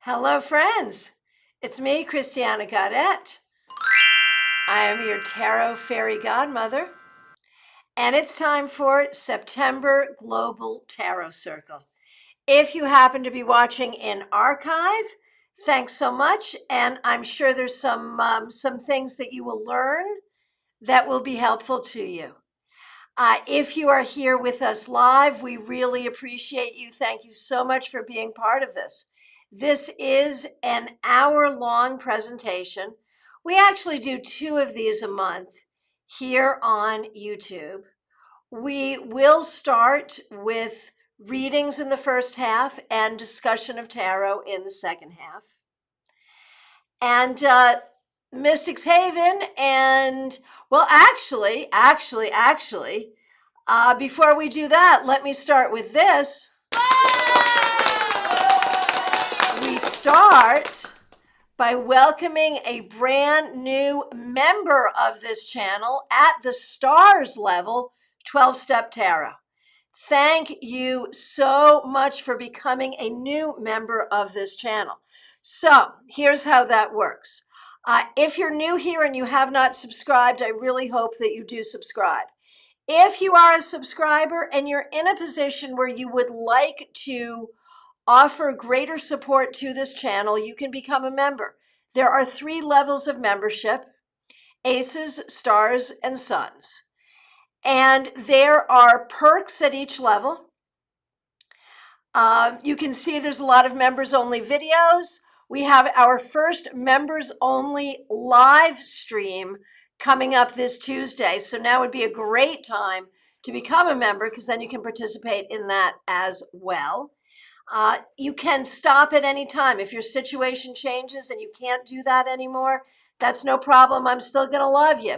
Hello, friends. It's me, Christiana Gaudet. I am your tarot fairy godmother, and it's time for September Global Tarot Circle. If you happen to be watching in archive, thanks so much, and I'm sure there's some things that you will learn that will be helpful to you. If you are here with us live, we really appreciate you. Thank you so much for being part of this. This is an hour-long presentation. We actually do 2 of these a month here on YouTube. We will start with readings in the first half and discussion of tarot in the second half. And Mystics Haven and, well, actually, before we do that, let me start with this. We start by welcoming a brand new member of this channel at the stars level, 12-Step Tarot. Thank you so much for becoming a new member of this channel. So here's how that works. If you're new here and you have not subscribed, I really hope that you do subscribe. If you are a subscriber and you're in a position where you would like to offer greater support to this channel, you can become a member. There are 3 levels of membership: Aces, Stars, and Suns. And there are perks at each level. You can see there's a lot of members-only videos. We have our first members-only live stream coming up this Tuesday. So now would be a great time to become a member, because then you can participate in that as well. You can stop at any time. If your situation changes and you can't do that anymore, that's no problem. I'm still going to love you.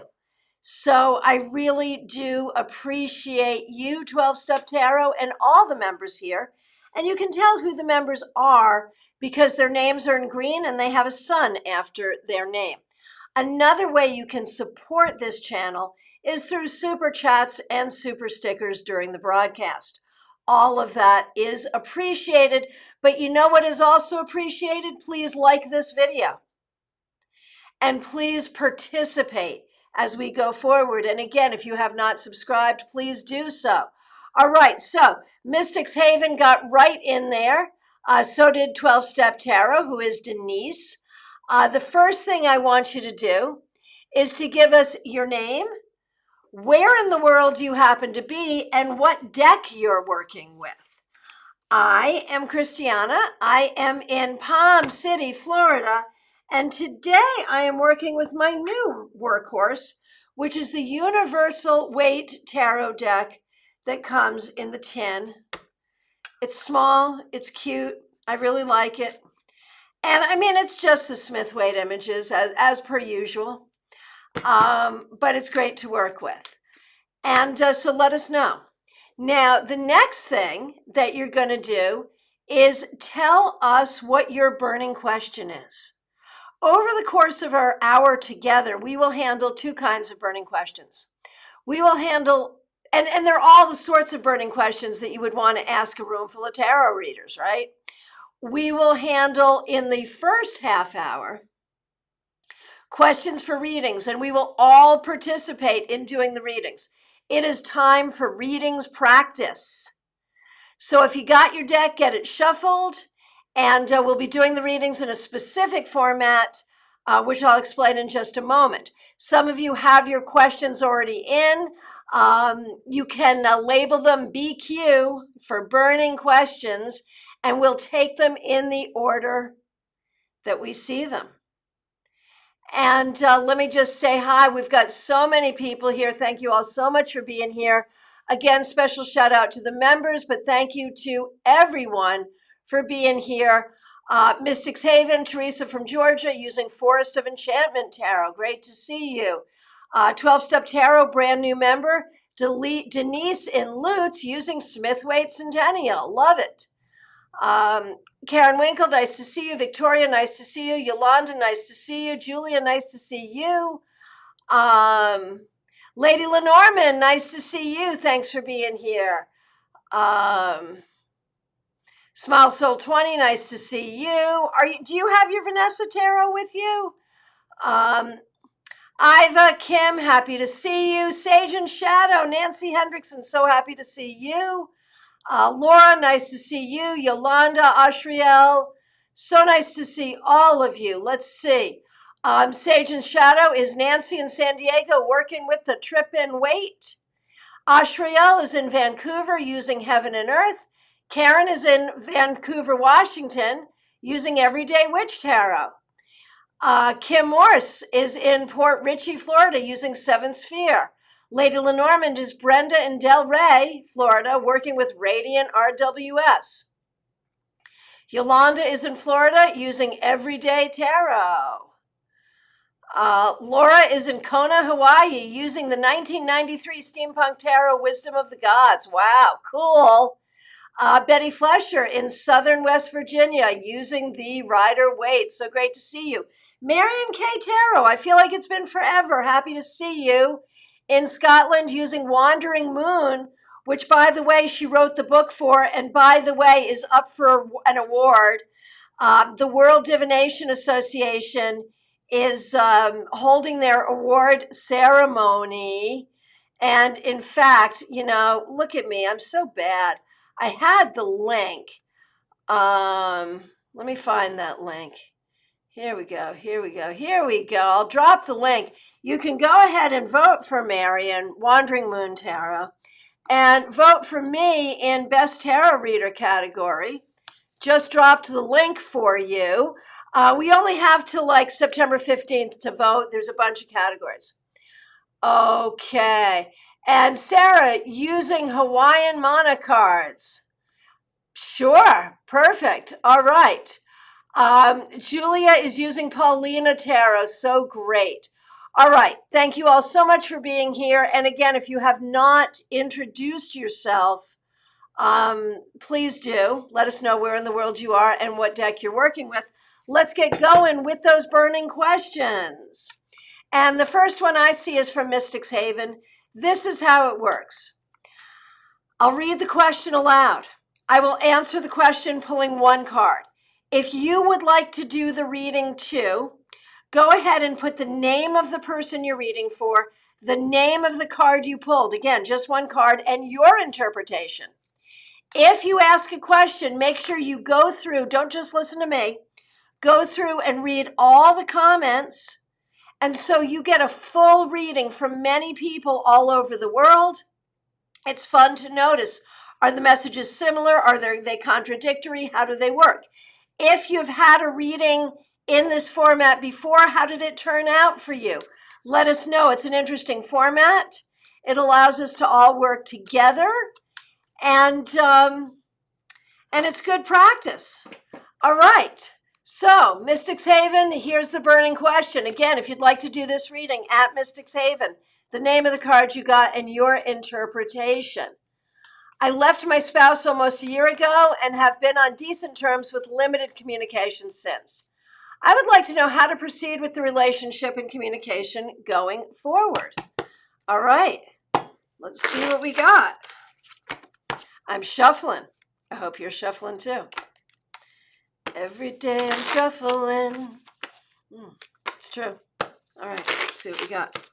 So I really do appreciate you, 12-Step Tarot, and all the members here. And you can tell who the members are because their names are in green and they have a sun after their name. Another way you can support this channel is through super chats and super stickers during the broadcast. All of that is appreciated, but you know what is also appreciated? Please like this video and please participate as we go forward. And again, if you have not subscribed, please do so. All right, so Mystics Haven got right in there. So did 12-Step Tarot, who is Denise. The first thing I want you to do is to give us your name, where in the world you happen to be, and what deck you're working with. I am Christiana. I am in Palm City, Florida, and today I am working with my new workhorse, which is the Universal Weight Tarot deck that comes in the tin. It's small, it's cute, I really like it. And I mean, it's just the Smith weight images as per usual, but it's great to work with. And so let us know. Now, the next thing that you're going to do is tell us what your burning question is. Over the course of our hour together, we will handle 2 kinds of burning questions. We will handle, and they're all the sorts of burning questions that you would want to ask a room full of tarot readers, right? We will handle in the first half hour questions for readings, and we will all participate in doing the readings. It is time for readings practice. So if you got your deck, get it shuffled, and we'll be doing the readings in a specific format, which I'll explain in just a moment. Some of you have your questions already in. You can label them BQ for burning questions, and we'll take them in the order that we see them. And let me just say hi. We've got so many people here. Thank you all so much for being here. Again, special shout out to the members, but thank you to everyone for being here. Mystics Haven, Teresa from Georgia, using Forest of Enchantment Tarot. Great to see you. 12-Step Tarot, brand new member. Denise in Lutz, using Smith-Waite Centennial. Love it. Karen Winkle, nice to see you. Victoria, nice to see you. Yolanda, nice to see you. Julia, nice to see you. Lady Lenormand, nice to see you. Thanks for being here. Smile Soul 20, nice to see you. Do you have your Vanessa Tarot with you? Iva, Kim, happy to see you. Sage and Shadow, Nancy Hendrickson, so happy to see you. Laura, nice to see you. Yolanda, Ashriel, so nice to see all of you. Let's see. Sage and Shadow, is Nancy in San Diego working with the trip and wait? Ashriel is in Vancouver using Heaven and Earth. Karen is in Vancouver, Washington using Everyday Witch Tarot. Kim Morse is in Port Richey, Florida using Seventh Sphere. Lady Lenormand is Brenda in Del Rey, Florida, working with Radiant RWS. Yolanda is in Florida using Everyday Tarot. Laura is in Kona, Hawaii using the 1993 Steampunk Tarot Wisdom of the Gods. Wow, cool. Betty Flesher in Southern West Virginia using the Rider-Waite. So great to see you. Marion K. Tarot, I feel like it's been forever. Happy to see you. In Scotland using Wandering Moon, which, by the way, she wrote the book for, and by the way, is up for an award. The World Divination Association is holding their award ceremony. And in fact, look at me. I'm so bad. I had the link. Let me find that link. Here we go. I'll drop the link. You can go ahead and vote for Marion, Wandering Moon Tarot, and vote for me in Best Tarot Reader category. Just dropped the link for you. We only have till like September 15th to vote. There's a bunch of categories. Okay. And Sarah, using Hawaiian Mana cards. Sure. Perfect. All right. Julia is using Paulina Tarot. So great. All right. Thank you all so much for being here. And again, if you have not introduced yourself, please do. Let us know where in the world you are and what deck you're working with. Let's get going with those burning questions. And the first one I see is from Mystics Haven. This is how it works. I'll read the question aloud. I will answer the question pulling one card. If you would like to do the reading too, go ahead and put the name of the person you're reading for, the name of the card you pulled, again, just one card, and your interpretation. If you ask a question, make sure you go through, don't just listen to me, go through and read all the comments, and so you get a full reading from many people all over the world. It's fun to notice, are the messages similar? Are they contradictory? How do they work? If you've had a reading in this format before, how did it turn out for you? Let us know. It's an interesting format. It allows us to all work together, and it's good practice. All right. So, Mystics Haven, here's the burning question. Again, if you'd like to do this reading at Mystics Haven, the name of the card you got and your interpretation. I left my spouse almost a year ago and have been on decent terms with limited communication since. I would like to know how to proceed with the relationship and communication going forward. All right, let's see what we got. I'm shuffling. I hope you're shuffling too. Every day I'm shuffling. It's true. All right, let's see what we got.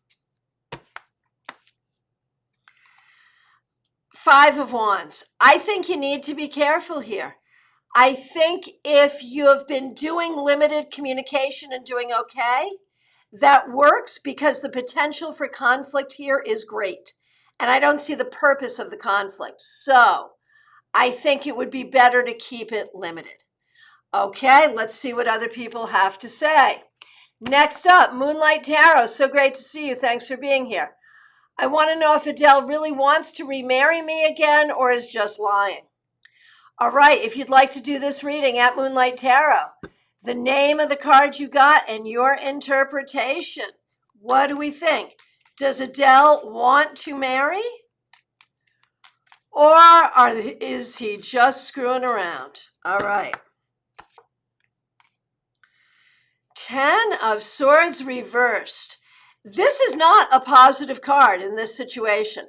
Five of Wands. I think you need to be careful here. I think if you have been doing limited communication and doing okay, that works because the potential for conflict here is great. And I don't see the purpose of the conflict. So I think it would be better to keep it limited. Okay, let's see what other people have to say. Next up, Moonlight Tarot. So great to see you. Thanks for being here. I want to know if Adele really wants to remarry me again or is just lying. All right, if you'd like to do this reading at Moonlight Tarot, the name of the card you got and your interpretation. What do we think? Does Adele want to marry? Or is he just screwing around? All right. 10 of Swords reversed. This is not a positive card in this situation.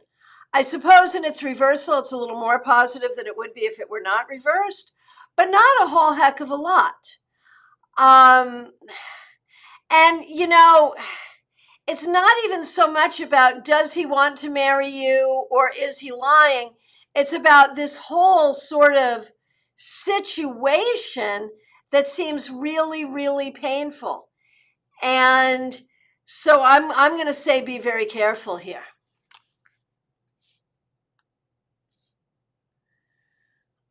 I suppose in its reversal, it's a little more positive than it would be if it were not reversed. but not a whole heck of a lot. And, it's not even so much about does he want to marry you or is he lying? It's about this whole sort of situation that seems really, really painful. And so I'm going to say be very careful here.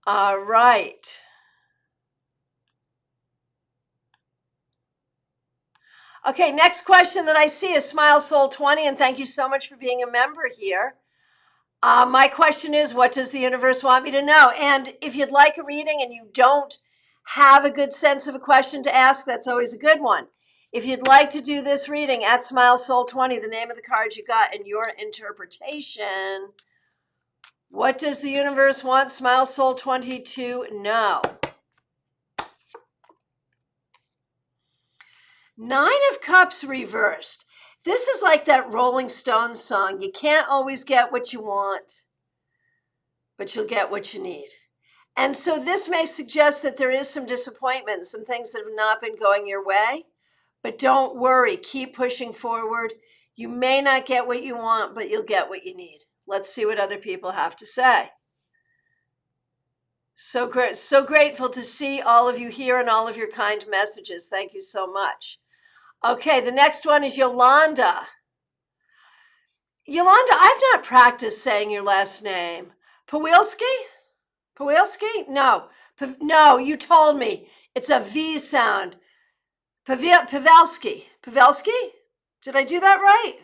All right. Okay, next question that I see is Smile Soul 20, and thank you so much for being a member here. My question is, what does the universe want me to know? And if you'd like a reading and you don't have a good sense of a question to ask, that's always a good one. If you'd like to do this reading at Smile Soul 20, the name of the card you got and your interpretation, what does the universe want Smile Soul 20 to know? Nine of Cups reversed. This is like that Rolling Stones song. You can't always get what you want, but you'll get what you need. And so this may suggest that there is some disappointment, some things that have not been going your way, but don't worry, keep pushing forward. You may not get what you want, but you'll get what you need. Let's see what other people have to say. So grateful to see all of you here and all of your kind messages. Thank you so much. Okay, the next one is Yolanda. Yolanda, I've not practiced saying your last name. Pawilski? Pawilski? No. No, you told me. It's a V sound. Pavelski. Pavelski? Did I do that right?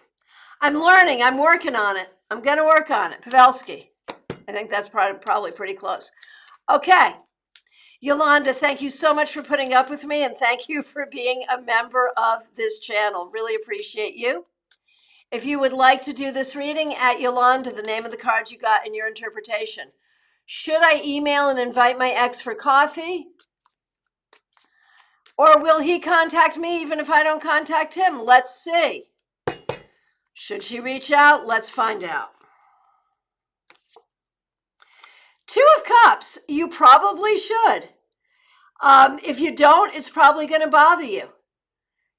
I'm learning. I'm working on it. I'm going to work on it. Pavelski. I think that's probably pretty close. Okay. Yolanda, thank you so much for putting up with me, and thank you for being a member of this channel. Really appreciate you. If you would like to do this reading at Yolanda, the name of the card you got and your interpretation. Should I email and invite my ex for coffee? Or will he contact me even if I don't contact him? Let's see. Should she reach out? Let's find out. Two of Cups, you probably should. If you don't, it's probably going to bother you.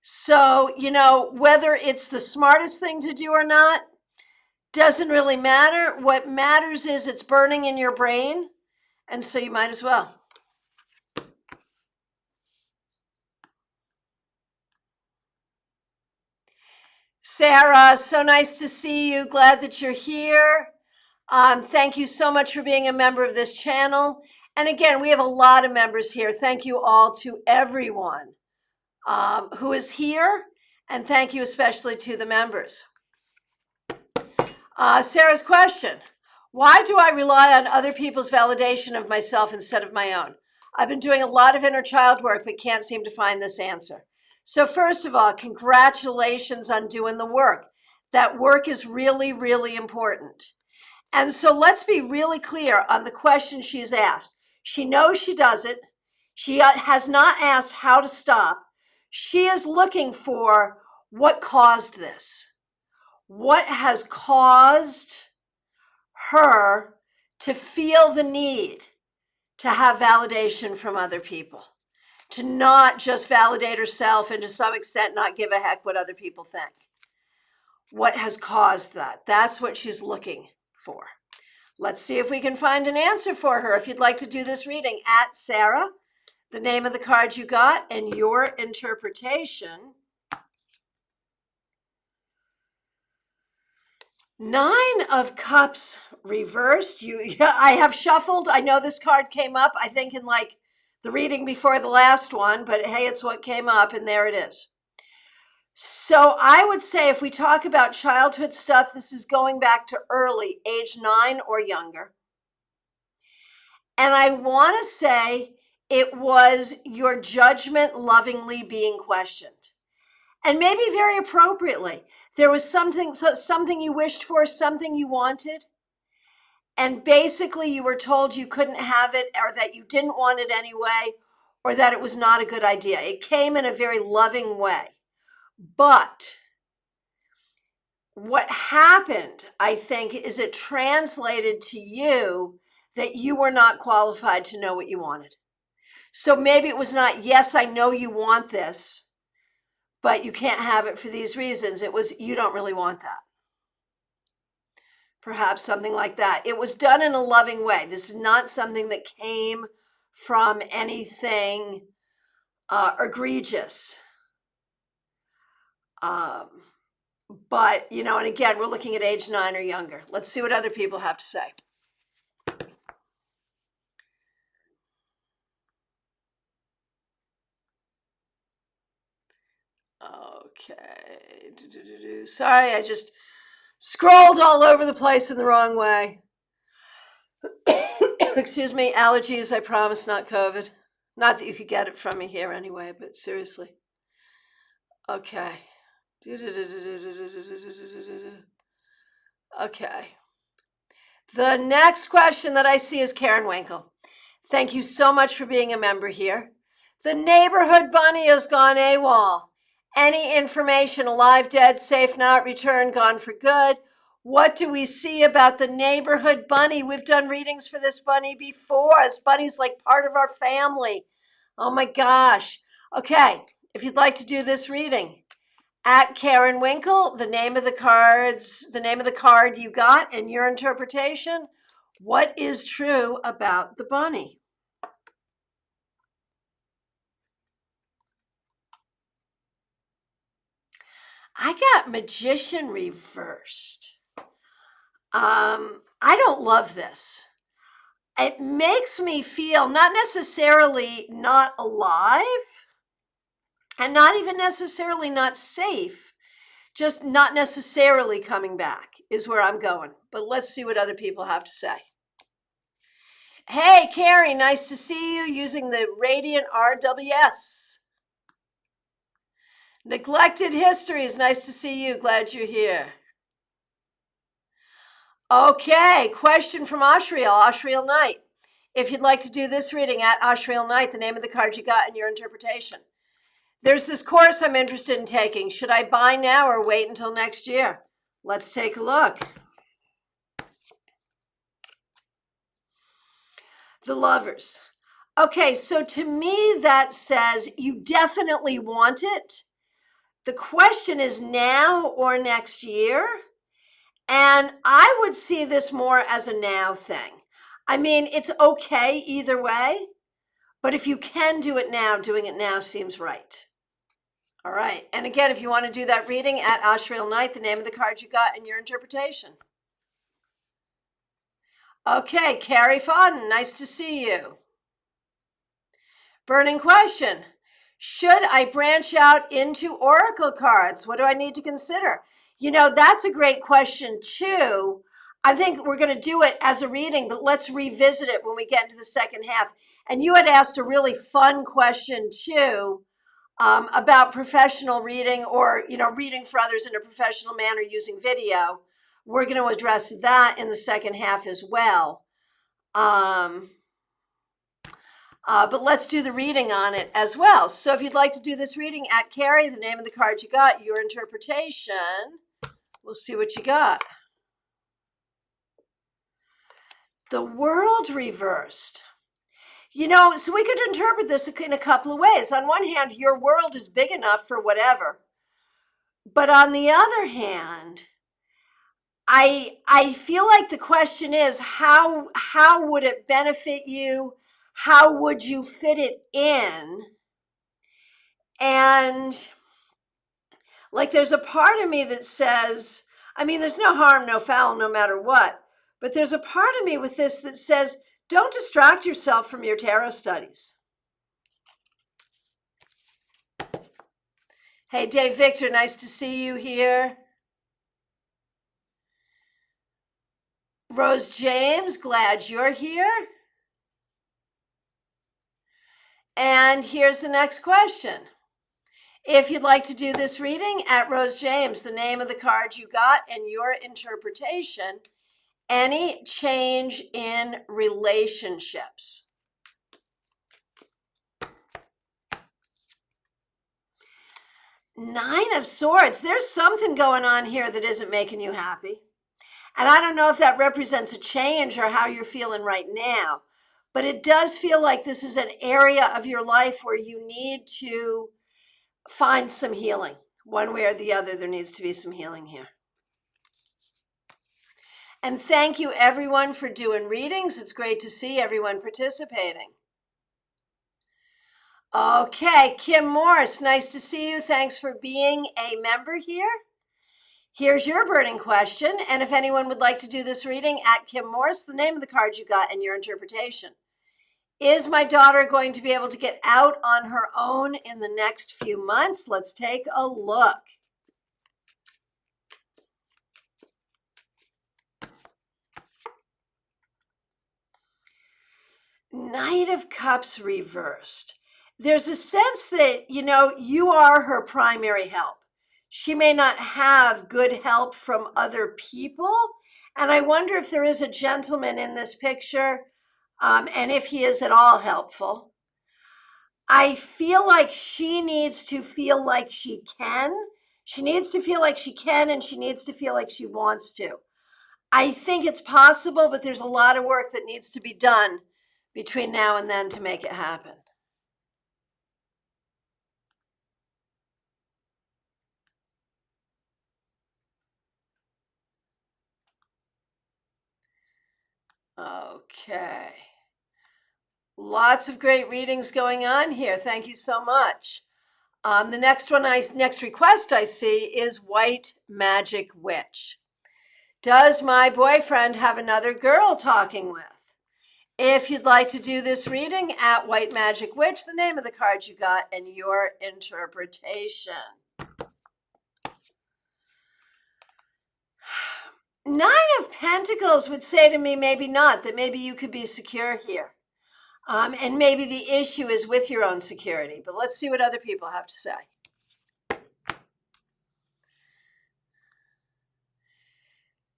So, whether it's the smartest thing to do or not, doesn't really matter. What matters is it's burning in your brain, and so you might as well. Sarah, so nice to see you. Glad that you're here. Thank you so much for being a member of this channel. And again, we have a lot of members here. Thank you all to everyone who is here. And thank you especially to the members. Sarah's question, why do I rely on other people's validation of myself instead of my own? I've been doing a lot of inner child work, but can't seem to find this answer. So first of all, congratulations on doing the work. That work is really, really important. And so let's be really clear on the question she's asked. She knows she does it. She has not asked how to stop. She is looking for what caused this. What has caused her to feel the need to have validation from other people, to not just validate herself and to some extent not give a heck what other people think. What has caused that? That's what she's looking for. Let's see if we can find an answer for her. If you'd like to do this reading at Sarah, the name of the card you got and your interpretation. Nine of Cups reversed. I have shuffled. I know this card came up, I think, in like the reading before the last one, but hey, it's what came up, and there it is. So I would say if we talk about childhood stuff, this is going back to early, age 9 or younger. And I want to say it was your judgment lovingly being questioned. And maybe very appropriately. There was something you wished for, something you wanted. And basically you were told you couldn't have it, or that you didn't want it anyway, or that it was not a good idea. It came in a very loving way. But what happened, I think, is it translated to you that you were not qualified to know what you wanted. So maybe it was not, yes, I know you want this, but you can't have it for these reasons. It was, you don't really want that. Perhaps something like that. It was done in a loving way. This is not something that came from anything egregious. But, you know, and again, we're looking at age 9 or younger. Let's see what other people have to say. Okay. Sorry, I just scrolled all over the place in the wrong way. Excuse me, allergies, I promise, not COVID. Not that you could get it from me here anyway, but seriously. Okay. Okay. The next question that I see is Karen Winkle. Thank you so much for being a member here. The neighborhood bunny has gone AWOL. Any information, alive, dead, safe, not returned, gone for good? What do we see about the neighborhood bunny? We've done readings for this bunny before. This bunny's like part of our family. Oh my gosh. Okay, if you'd like to do this reading, at Karen Winkle, the name of the cards, the name of the card you got, and your interpretation. What is true about the bunny? I got Magician reversed. I don't love this. It makes me feel not necessarily not alive and not even necessarily not safe, just not necessarily coming back is where I'm going. But let's see what other people have to say. Hey, Carrie, nice to see you using the Radiant RWS. Neglected Histories, nice to see you. Glad you're here. Okay, question from Ashriel Knight. If you'd like to do this reading at Ashriel Knight, the name of the card you got and your interpretation. There's this course I'm interested in taking. Should I buy now or wait until next year? Let's take a look. The Lovers. Okay, so to me that says you definitely want it. The question is now or next year. And I would see this more as a now thing. I mean, it's okay either way, but if you can do it now, doing it now seems right. All right. And again, if you want to do that reading at Ashriel Knight, the name of the card you got and your interpretation. Okay, Carrie Fodden, nice to see you. Burning question. Should I branch out into oracle cards? What do I need to consider? You know, that's a great question too. I think we're going to do it as a reading, but let's revisit it when we get into the second half. And you had asked a really fun question too about professional reading or, you know, reading for others in a professional manner using video. We're going to address that in the second half as well. But let's do the reading on it as well. So if you'd like to do this reading at Carrie, the name of the card you got, your interpretation, we'll see what you got. The World reversed. You know, so we could interpret this in a couple of ways. On one hand, your world is big enough for whatever. But on the other hand, I feel like the question is, how would it benefit you? How would you fit it in? And like there's a part of me that says, I mean, there's no harm, no foul, no matter what. But there's a part of me with this that says, don't distract yourself from your tarot studies. Hey, Dave Victor, nice to see you here. Rose James, glad you're here. And here's the next question. If you'd like to do this reading at Rose James, the name of the card you got and your interpretation, any change in relationships. Nine of Swords. There's something going on here that isn't making you happy. And I don't know if that represents a change or how you're feeling right now. but it does feel like this is an area of your life where you need to find some healing. One way or the other, there needs to be some healing here. And thank you everyone for doing readings. It's great to see everyone participating. Okay, Kim Morris, nice to see you. Thanks for being a member here. Here's your burning question. And if anyone would like to do this reading, at Kim Morris, the name of the card you got and your interpretation. Is my daughter going to be able to get out on her own in the next few months? Let's take a look. Knight of Cups reversed. There's a sense that, you are her primary help. She may not have good help from other people. And I wonder if there is a gentleman in this picture, and if he is at all helpful. I feel like she needs to feel like she can. She needs to feel like she can, and she needs to feel like she wants to. I think it's possible, but there's a lot of work that needs to be done between now and then to make it happen. Okay. Lots of great readings going on here. Thank you so much. The next request I see is White Magic Witch. Does my boyfriend have another girl talking with? If you'd like to do this reading, at White Magic Witch, the name of the card you got and your interpretation. Nine of Pentacles would say to me, maybe not, that maybe you could be secure here. And maybe the issue is with your own security, but let's see what other people have to say.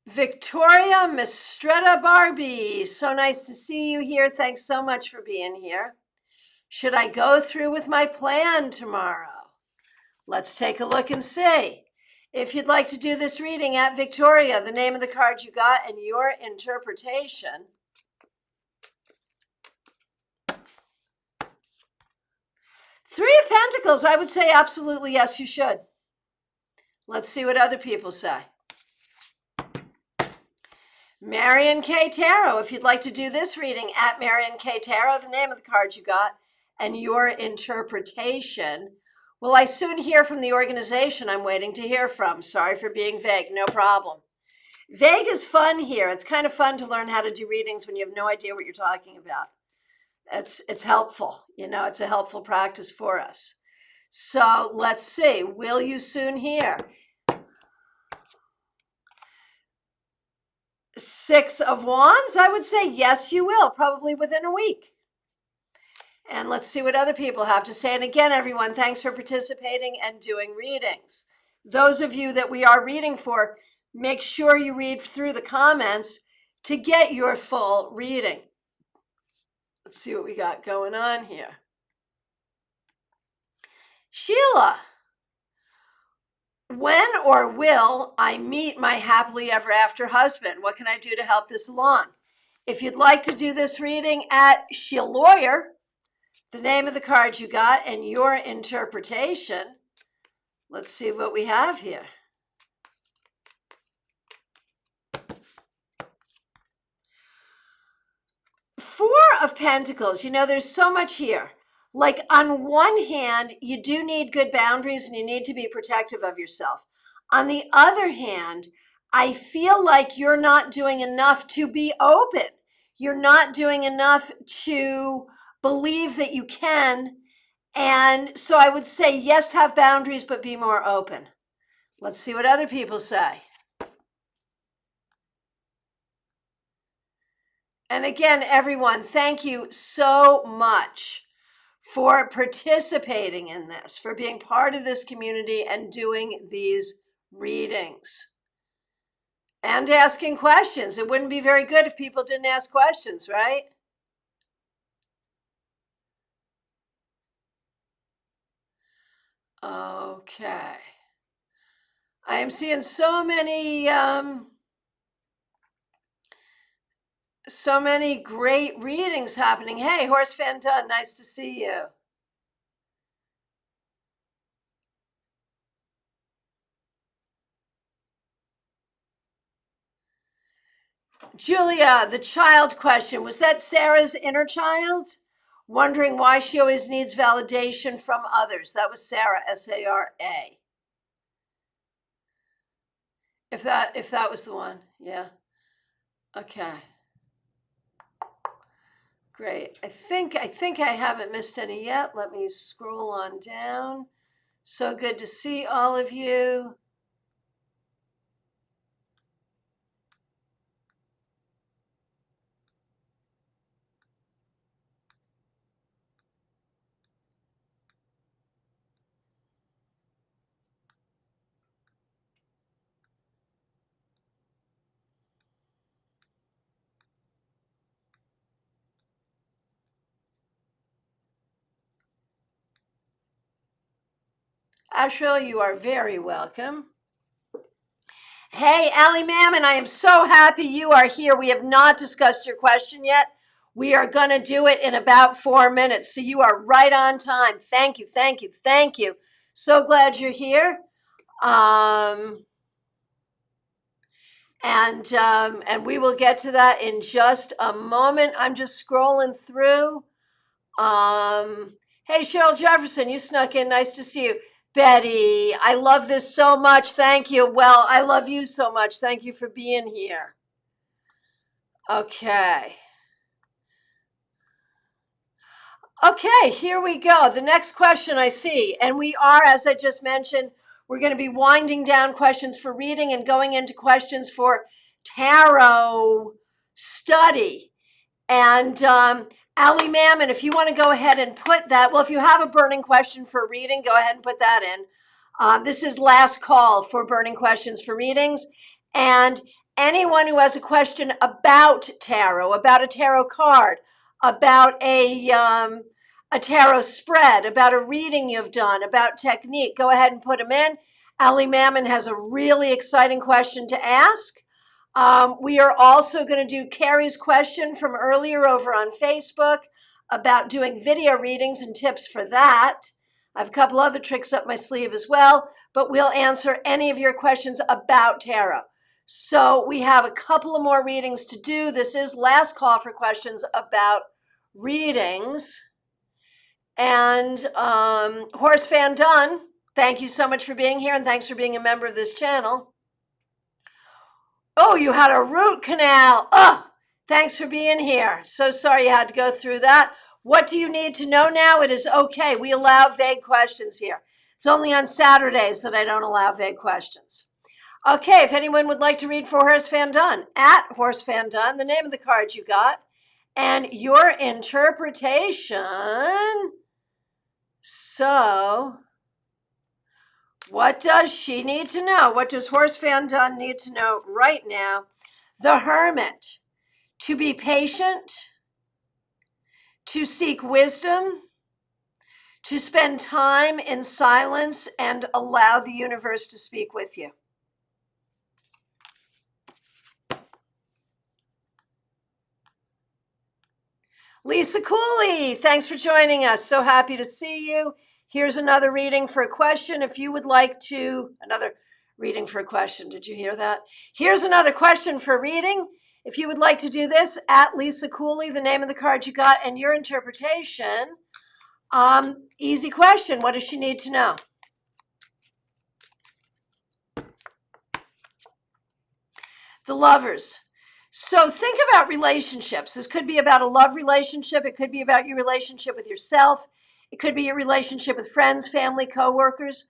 Victoria Mistretta Barbie, so nice to see you here. Thanks so much for being here. Should I go through with my plan tomorrow? Let's take a look and see. If you'd like to do this reading, at Victoria, the name of the card you got and your interpretation. Three of Pentacles, I would say absolutely yes, you should. Let's see what other people say. Marion K. Tarot, if you'd like to do this reading, at Marion K. Tarot, the name of the card you got and your interpretation. Will I soon hear from the organization I'm waiting to hear from? Sorry for being vague, no problem. Vague is fun here. It's kind of fun to learn how to do readings when you have no idea what you're talking about. It's helpful, it's a helpful practice for us. So let's see, will you soon hear? Six of Wands, I would say yes, you will, probably within a week. And let's see what other people have to say. And again, everyone, thanks for participating and doing readings. Those of you that we are reading for, make sure you read through the comments to get your full reading. Let's see what we got going on here. Sheila, when or will I meet my happily ever after husband? What can I do to help this along? If you'd like to do this reading, at Sheila Lawyer, the name of the card you got and your interpretation. Let's see what we have here. Four of Pentacles, there's so much here. Like, on one hand, you do need good boundaries and you need to be protective of yourself. On the other hand, I feel like you're not doing enough to be open. You're not doing enough to believe that you can. And so I would say, yes, have boundaries, but be more open. Let's see what other people say. And again, everyone, thank you so much for participating in this, for being part of this community and doing these readings and asking questions. It wouldn't be very good if people didn't ask questions, right? Okay. I am seeing so many So many great readings happening. Hey, Horse Fan Dunn, nice to see you. Julia, the child question, was that Sarah's inner child? Wondering why she always needs validation from others. That was Sarah, S-A-R-A. If that was the one, yeah. Okay. Great. I think I haven't missed any yet. Let me scroll on down. So good to see all of you. Ashril, you are very welcome. Hey, Allie Mammon, I am so happy you are here. We have not discussed your question yet. We are going to do it in about 4 minutes. So you are right on time. Thank you, thank you, thank you. So glad you're here. And we will get to that in just a moment. I'm just scrolling through. Hey, Cheryl Jefferson, you snuck in. Nice to see you. Betty, I love this so much. Thank you. Well, I love you so much. Thank you for being here. Okay. Okay, here we go. The next question I see, and we are, as I just mentioned, we're going to be winding down questions for reading and going into questions for tarot study. And Allie Mammon, if you want to go ahead and put that, well, if you have a burning question for reading, go ahead and put that in. This is last call for burning questions for readings. And anyone who has a question about tarot, about a tarot card, about a tarot spread, about a reading you've done, about technique, go ahead and put them in. Allie Mammon has a really exciting question to ask. We are also going to do Carrie's question from earlier over on Facebook about doing video readings and tips for that. I have a couple other tricks up my sleeve as well, but we'll answer any of your questions about tarot. So we have a couple of more readings to do. This is last call for questions about readings. And Horse Fan Dunn, thank you so much for being here, and thanks for being a member of this channel. Oh, you had a root canal. Oh, thanks for being here. So sorry you had to go through that. What do you need to know now? It is okay. We allow vague questions here. It's only on Saturdays that I don't allow vague questions. Okay, if anyone would like to read for Horse Fan Dunn, at Horse Fan Dunn, the name of the card you got, and your interpretation. So, what does she need to know? What does Horse Fan Dunn need to know right now? The Hermit. To be patient, to seek wisdom, to spend time in silence and allow the universe to speak with you. Lisa Cooley, thanks for joining us. So happy to see you. Here's another reading for a question. If you would like to, another reading for a question. Did you hear that? Here's another question for reading. If you would like to do this, at Lisa Cooley, the name of the card you got and your interpretation. Easy question. What does she need to know? The Lovers. So think about relationships. This could be about a love relationship. It could be about your relationship with yourself. It could be your relationship with friends, family, coworkers.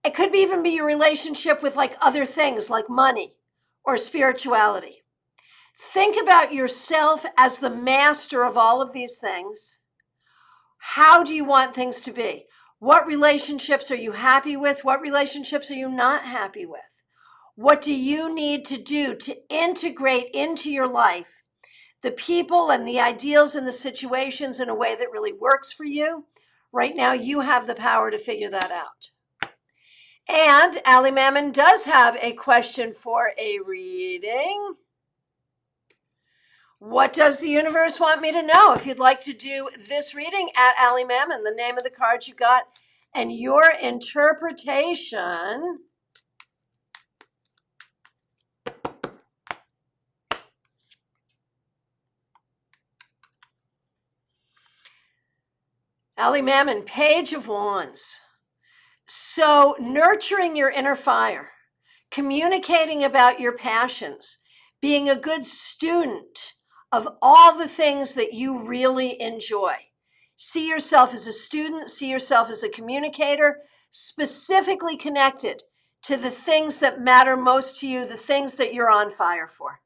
It could even be your relationship with like other things like money or spirituality. Think about yourself as the master of all of these things. How do you want things to be? What relationships are you happy with? What relationships are you not happy with? What do you need to do to integrate into your life the people and the ideals and the situations in a way that really works for you? Right now, you have the power to figure that out. And Allie Mammon does have a question for a reading. What does the universe want me to know? If you'd like to do this reading, at Allie Mammon, the name of the card you got, and your interpretation. Allie Mammon, Page of Wands. So nurturing your inner fire, communicating about your passions, being a good student of all the things that you really enjoy. See yourself as a student, see yourself as a communicator, specifically connected to the things that matter most to you, the things that you're on fire for.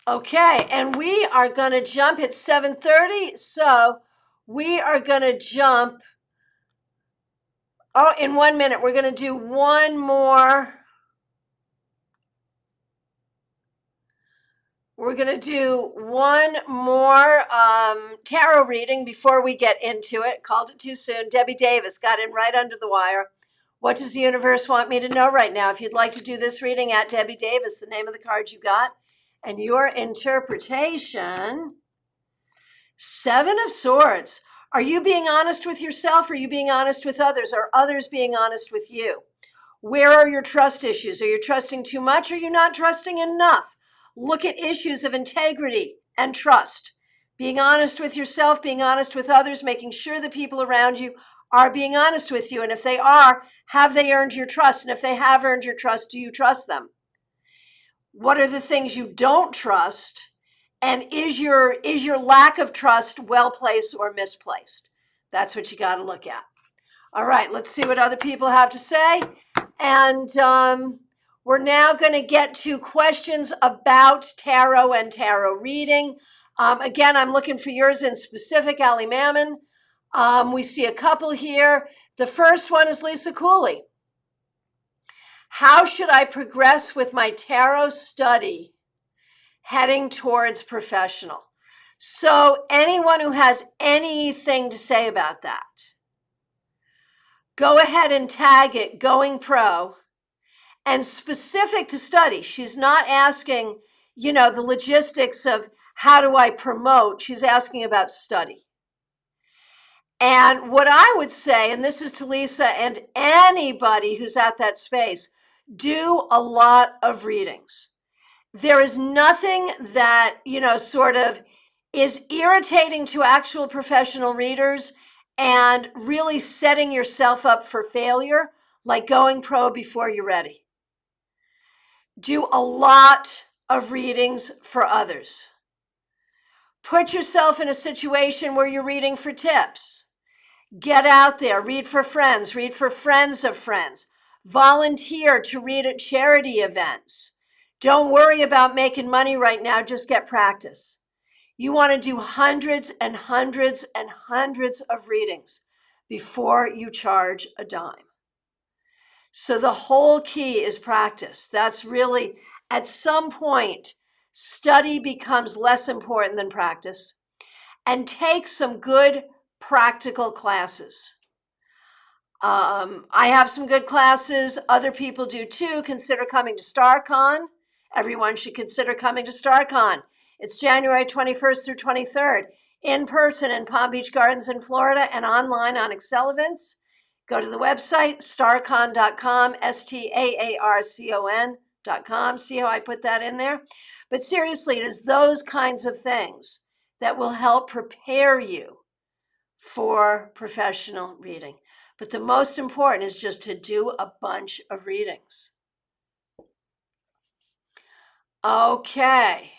Okay, and we are going to jump at 7:30, so we are going to jump. Oh, in 1 minute, we're going to do one more. We're going to do one more tarot reading before we get into it. Called it too soon. Debbie Davis got in right under the wire. What does the universe want me to know right now? If you'd like to do this reading, at Debbie Davis, the name of the card you got, and your interpretation. 7 of Swords. Are you being honest with yourself? Or are you being honest with others? Are others being honest with you? Where are your trust issues? Are you trusting too much? Or are you not trusting enough? Look at issues of integrity and trust. Being honest with yourself, being honest with others, making sure the people around you are being honest with you. And if they are, have they earned your trust? And if they have earned your trust, do you trust them? What are the things you don't trust? And is your lack of trust well-placed or misplaced? That's what you got to look at. All right, let's see what other people have to say. And we're now going to get to questions about tarot and tarot reading. Again, I'm looking for yours in specific, Allie Mammon. We see a couple here. The first one is Lisa Cooley. How should I progress with my tarot study heading towards professional? So anyone who has anything to say about that, go ahead and tag it Going Pro, and specific to study. She's not asking, the logistics of how do I promote. She's asking about study. And what I would say, and this is to Lisa and anybody who's at that space, do a lot of readings. There is nothing that, sort of is irritating to actual professional readers and really setting yourself up for failure, like going pro before you're ready. Do a lot of readings for others. Put yourself in a situation where you're reading for tips. Get out there, read for friends of friends. Volunteer to read at charity events. Don't worry about making money right now, just get practice. You want to do hundreds and hundreds and hundreds of readings before you charge a dime. So the whole key is practice. That's really, at some point, study becomes less important than practice, and take some good practical classes. I have some good classes. Other people do too. Consider coming to Starcon. Everyone should consider coming to Starcon. It's January 21st through 23rd, in person in Palm Beach Gardens in Florida, and online on Excel Events. Go to the website, starcon.com, STAARCON.com. See how I put that in there? But seriously, it is those kinds of things that will help prepare you for professional reading. But the most important is just to do a bunch of readings. Okay.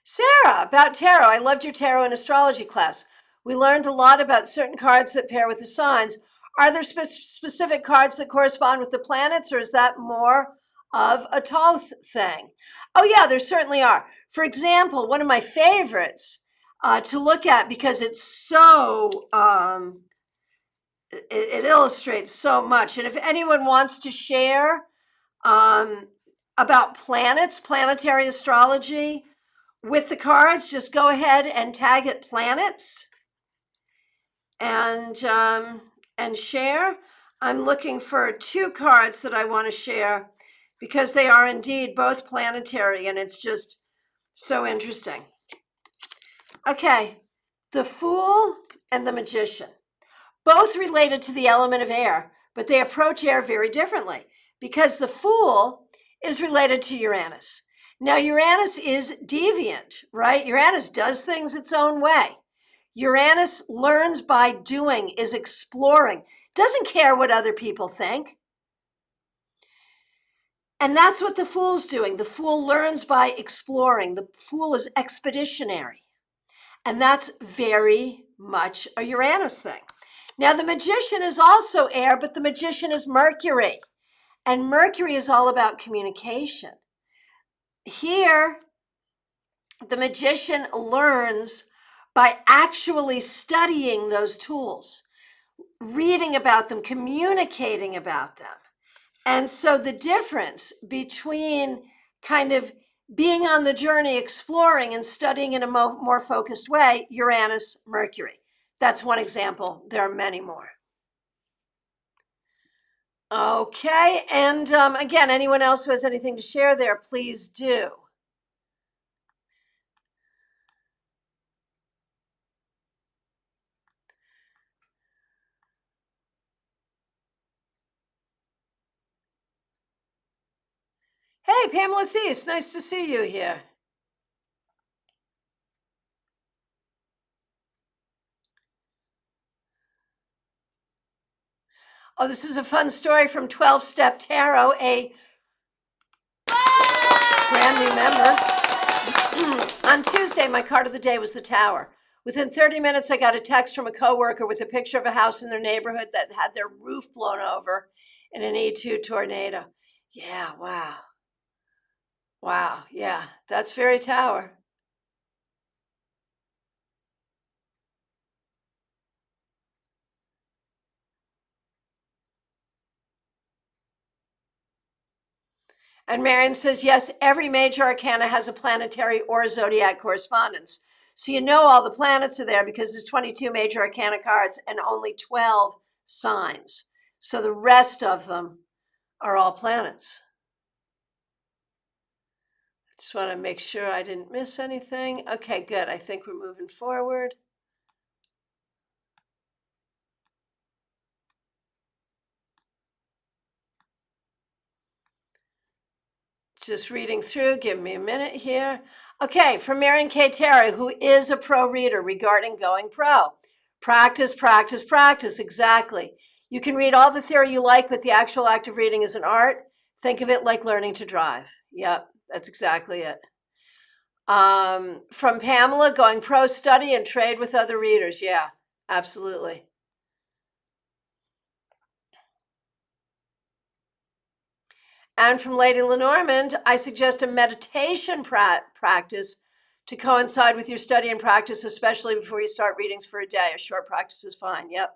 Sarah, about tarot. I loved your tarot and astrology class. We learned a lot about certain cards that pair with the signs. Are there specific cards that correspond with the planets, or is that more of a Thoth thing? Oh yeah, there certainly are. For example, one of my favorites to look at, because it's so, it illustrates so much. And if anyone wants to share about planets, planetary astrology with the cards, just go ahead and tag it planets and share. I'm looking for 2 cards that I want to share because they are indeed both planetary, and it's just so interesting. Okay, the Fool and the Magician, both related to the element of air, but they approach air very differently because the Fool is related to Uranus. Now, Uranus is deviant, right? Uranus does things its own way. Uranus learns by doing, is exploring, doesn't care what other people think. And that's what the Fool's doing. The Fool learns by exploring. The Fool is expeditionary. And that's very much a Uranus thing. Now, the Magician is also air, but the Magician is Mercury. And Mercury is all about communication. Here, the Magician learns by actually studying those tools, reading about them, communicating about them. And so the difference between kind of being on the journey, exploring and studying in a more focused way, Uranus, Mercury. That's one example. There are many more. Okay, and again, anyone else who has anything to share there, please do. Hey, Pamela Thies, nice to see you here. Oh, this is a fun story from 12-Step Tarot, a brand new member. On Tuesday, my card of the day was the Tower. Within 30 minutes, I got a text from a coworker with a picture of a house in their neighborhood that had their roof blown over in an E2 tornado. Yeah, wow. Wow, yeah, that's very Tower. And Marion says, yes, every major arcana has a planetary or zodiac correspondence. So you know all the planets are there because there's 22 major arcana cards and only 12 signs. So the rest of them are all planets. Just want to make sure I didn't miss anything. Okay, good. I think we're moving forward. Just reading through, give me a minute here. Okay, from Marion K. Terry, who is a pro reader regarding going pro. Practice, practice, practice, exactly. You can read all the theory you like, but the actual act of reading is an art. Think of it like learning to drive. Yep, that's exactly it. From Pamela, going pro, study and trade with other readers. Yeah, absolutely. And from Lady Lenormand, I suggest a meditation practice to coincide with your study and practice, especially before you start readings for a day. A short practice is fine. Yep.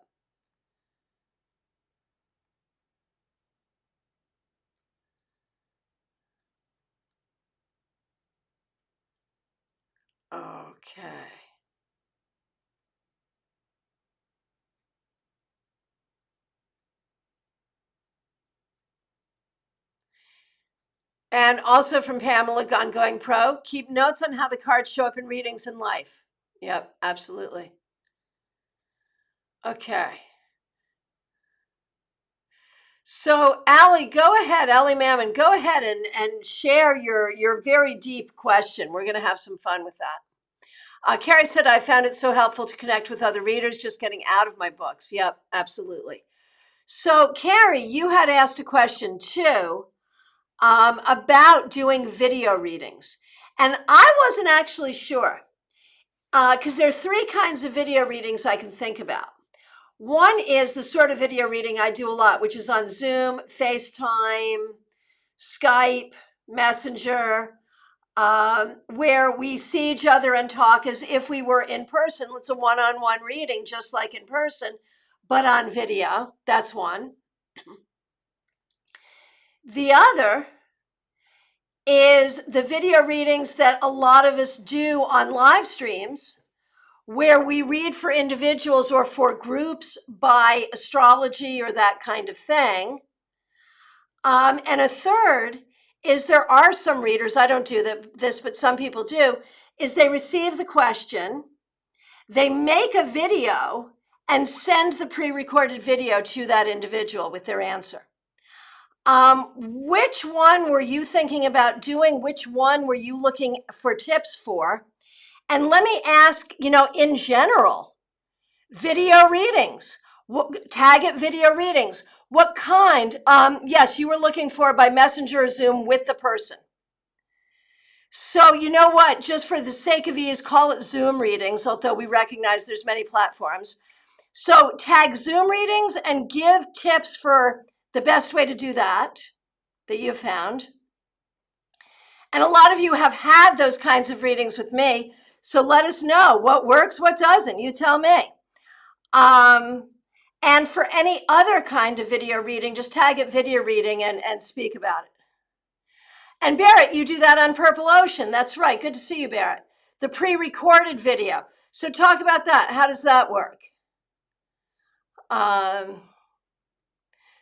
Okay. And also from Pamela, on Going Pro, keep notes on how the cards show up in readings in life. Yep, absolutely. Okay. So, Allie, go ahead, Allie Mammon, go ahead and share your very deep question. We're going to have some fun with that. Carrie said, I found it so helpful to connect with other readers just getting out of my books. Yep, absolutely. So, Carrie, you had asked a question too about doing video readings. And I wasn't actually sure because there are three kinds of video readings I can think about. One is the sort of video reading I do a lot, which is on Zoom, FaceTime, Skype, Messenger, where we see each other and talk as if we were in person. It's a one-on-one reading, just like in person, but on video. That's one. The other is the video readings that a lot of us do on live streams, where we read for individuals or for groups by astrology or that kind of thing. And a third is there are some readers, I don't do this, but some people do, is they receive the question, they make a video and send the pre-recorded video to that individual with their answer. Which one were you thinking about doing? Which one were you looking for tips for? And let me ask, in general, video readings, tag it video readings. What kind? Yes, you were looking for by Messenger or Zoom with the person. So you know what, just for the sake of ease, call it Zoom readings, although we recognize there's many platforms. So tag Zoom readings and give tips for the best way to do that you've found. And a lot of you have had those kinds of readings with me. So let us know what works, what doesn't. You tell me. And for any other kind of video reading, just tag it video reading and speak about it. And Barrett, you do that on Purple Ocean. That's right. Good to see you, Barrett. The pre-recorded video. So talk about that. How does that work?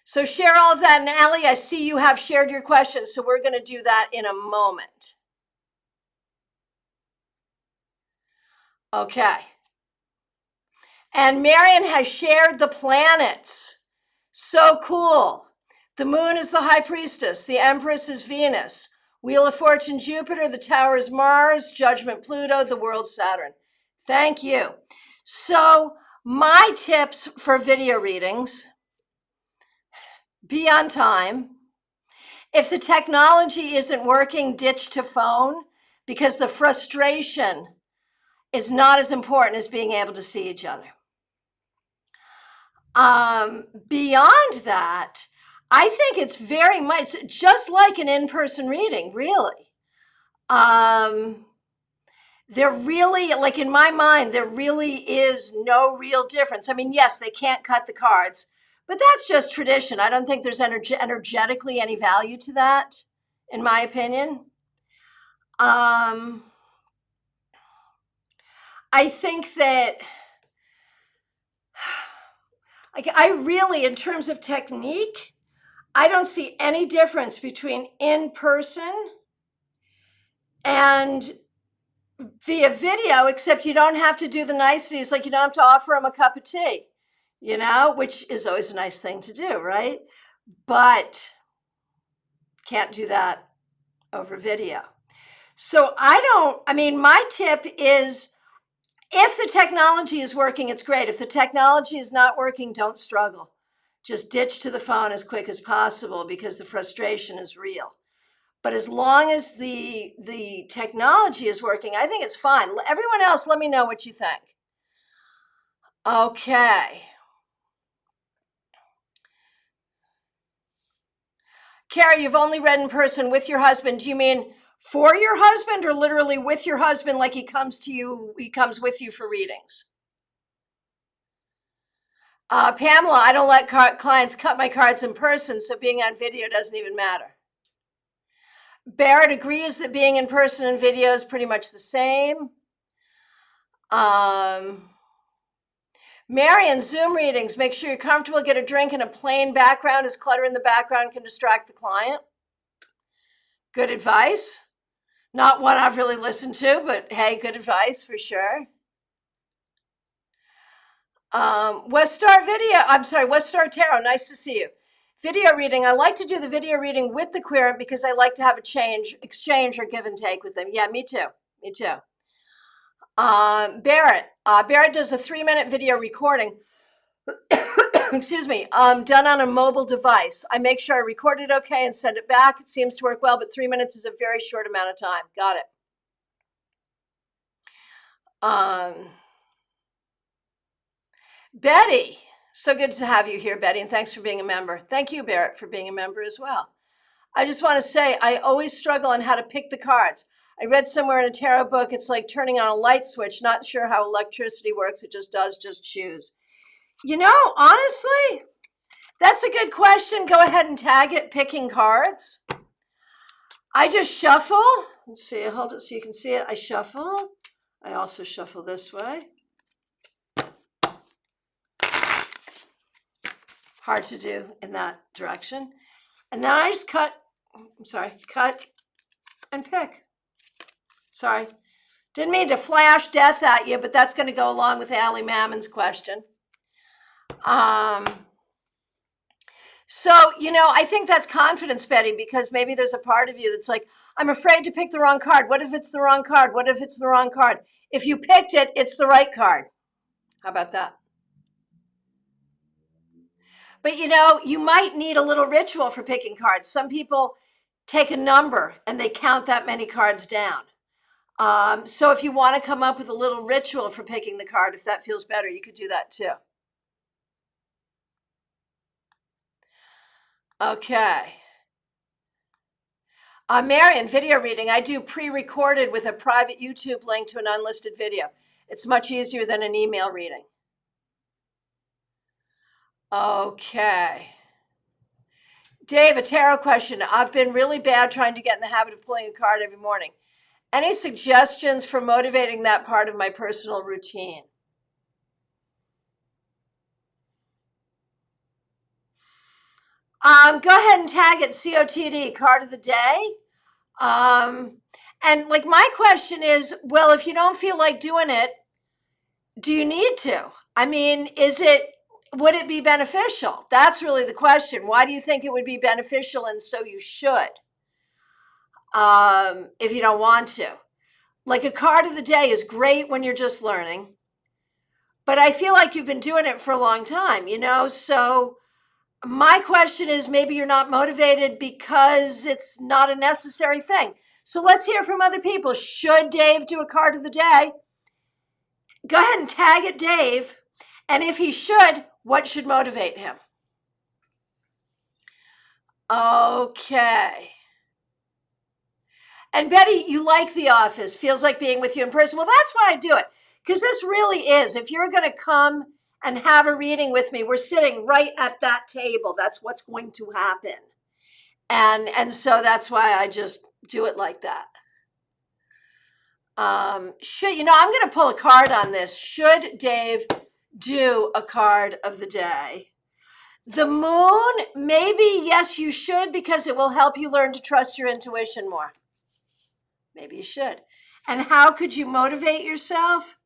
So share all of that. And Allie, I see you have shared your questions. So we're going to do that in a moment. Okay. And Marion has shared the planets. So cool. The moon is the high priestess. The empress is Venus. Wheel of Fortune, Jupiter. The tower is Mars. Judgment, Pluto. The world, Saturn. Thank you. So my tips for video readings, be on time. If the technology isn't working, ditch to phone, because the frustration is not as important as being able to see each other. Beyond that, I think it's very much just like an in-person reading, really. There really, like in my mind, there really is no real difference. I mean, yes, they can't cut the cards, but that's just tradition. I don't think there's energetically any value to that, in my opinion. I think that I really, in terms of technique, I don't see any difference between in-person and via video, except you don't have to do the niceties, like you don't have to offer them a cup of tea, which is always a nice thing to do, right? But can't do that over video. So my tip is, if the technology is working, it's great. If the technology is not working, don't struggle. Just ditch to the phone as quick as possible, because the frustration is real. But as long as the technology is working, I think it's fine. Everyone else, let me know what you think. Okay. Carrie, you've only read in person with your husband. Do you mean for your husband, or literally with your husband, like he comes with you for readings? Pamela, I don't let clients cut my cards in person, so being on video doesn't even matter. Barrett agrees that being in person and video is pretty much the same. Marion, Zoom readings, make sure you're comfortable, get a drink and a plain background, as clutter in the background can distract the client. Good advice. Not one I've really listened to, but hey, good advice for sure. West Star Tarot, nice to see you. Video reading, I like to do the video reading with the querent because I like to have exchange or give and take with them. Yeah, me too. Barrett does a 3-minute video recording, excuse me, done on a mobile device. I make sure I record it okay and send it back. It seems to work well, but 3 minutes is a very short amount of time. Got it. Betty, so good to have you here, Betty, and thanks for being a member. Thank you, Barrett, for being a member as well. I just want to say, I always struggle on how to pick the cards. I read somewhere in a tarot book, it's like turning on a light switch, not sure how electricity works. It just does, just choose. Honestly, that's a good question. Go ahead and tag it, picking cards. I just shuffle. Let's see, hold it so you can see it. I shuffle. I also shuffle this way. Hard to do in that direction. And then I just cut I'm sorry, cut and pick. Sorry. Didn't mean to flash death at you, but that's going to go along with Allie Mammon's question. So, I think that's confidence, Betty, because maybe there's a part of you that's like, I'm afraid to pick the wrong card. What if it's the wrong card? What if it's the wrong card? If you picked it, it's the right card. How about that? But you might need a little ritual for picking cards. Some people take a number and they count that many cards down. So if you want to come up with a little ritual for picking the card, if that feels better, you could do that too. Okay. Marion, video reading. I do pre-recorded with a private YouTube link to an unlisted video. It's much easier than an email reading. Okay. Dave, a tarot question. I've been really bad trying to get in the habit of pulling a card every morning. Any suggestions for motivating that part of my personal routine? Go ahead and tag it COTD, card of the day. And like my question is, well, if you don't feel like doing it, do you need to? I mean, would it be beneficial? That's really the question. Why do you think it would be beneficial? And so you should, if you don't want to. Like a card of the day is great when you're just learning, but I feel like you've been doing it for a long time, so my question is maybe you're not motivated because it's not a necessary thing. So let's hear from other people. Should Dave do a card of the day? Go ahead and tag it, Dave. And if he should, what should motivate him? Okay. And Betty, you like The Office, feels like being with you in person. Well, that's why I do it. Because this really is, if you're going to come and have a reading with me, we're sitting right at that table. That's what's going to happen. And so that's why I just do it like that. I'm going to pull a card on this. Should Dave do a card of the day? The moon, maybe, yes, you should, because it will help you learn to trust your intuition more. Maybe you should. And how could you motivate yourself?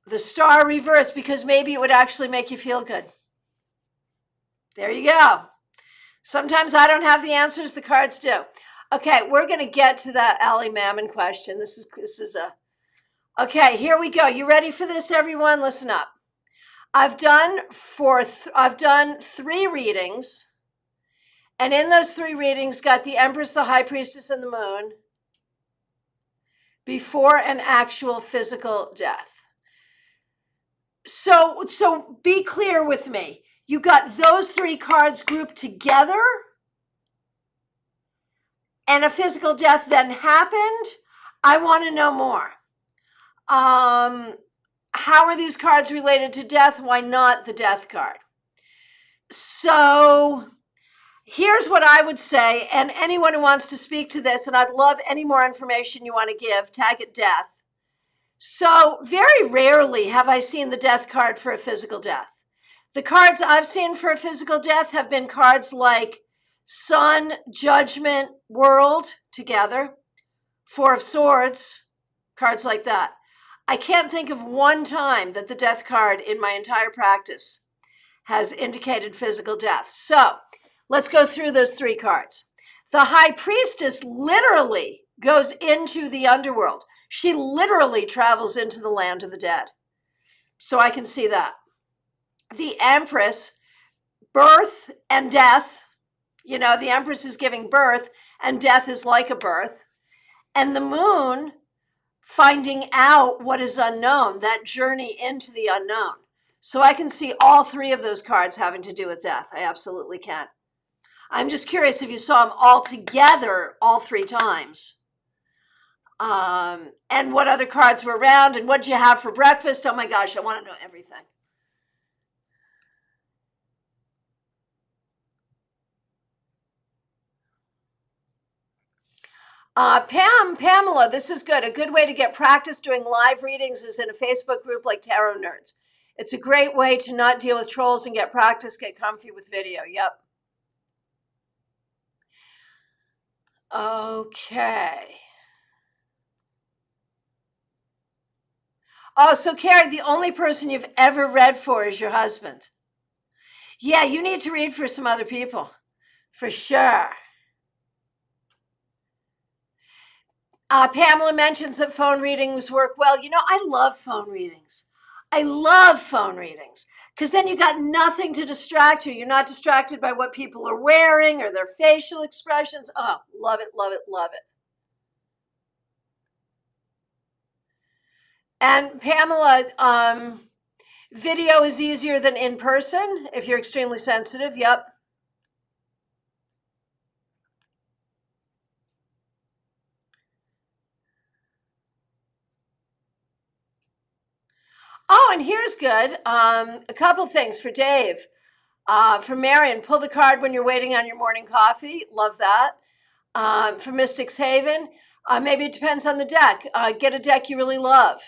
The star reverse, because maybe it would actually make you feel good. There you go. Sometimes I don't have the answers, the cards do. Okay, we're going to get to that Allie Mammon question. Okay, here we go. You ready for this, everyone? Listen up. I've done 3 readings, and in those 3 readings, got the Empress, the High Priestess, and the Moon before an actual physical death. So be clear with me. You got those 3 cards grouped together, and a physical death then happened? I want to know more. How are these cards related to death? Why not the death card? So here's what I would say, and anyone who wants to speak to this, and I'd love any more information you want to give, tag it death. So very rarely have I seen the death card for a physical death. The cards I've seen for a physical death have been cards like Sun, Judgment, World together, 4 of Swords, cards like that. I can't think of one time that the death card in my entire practice has indicated physical death. So let's go through those 3 cards. The High Priestess literally goes into the underworld. She literally travels into the land of the dead. So I can see that. The Empress, birth and death. The Empress is giving birth, and death is like a birth. And the Moon, finding out what is unknown, that journey into the unknown. So I can see all 3 of those cards having to do with death. I absolutely can. I'm just curious if you saw them all together all 3 times. And what other cards were around, and what did you have for breakfast? Oh my gosh, I want to know everything. Pamela, this is good. A good way to get practice doing live readings is in a Facebook group like Tarot Nerds. It's a great way to not deal with trolls and get practice, get comfy with video. Yep. Okay. Oh, so Carrie, the only person you've ever read for is your husband. Yeah, you need to read for some other people, for sure. Pamela mentions that phone readings work well. You know, I love phone readings. I love phone readings because then you got nothing to distract you. You're not distracted by what people are wearing or their facial expressions. Oh, love it, love it, love it. And Pamela, video is easier than in person if you're extremely sensitive. Yep. Oh, and here's good. A couple things for Dave. For Marion, pull the card when you're waiting on your morning coffee. Love that. For Mystics Haven, maybe it depends on the deck. Get a deck you really love.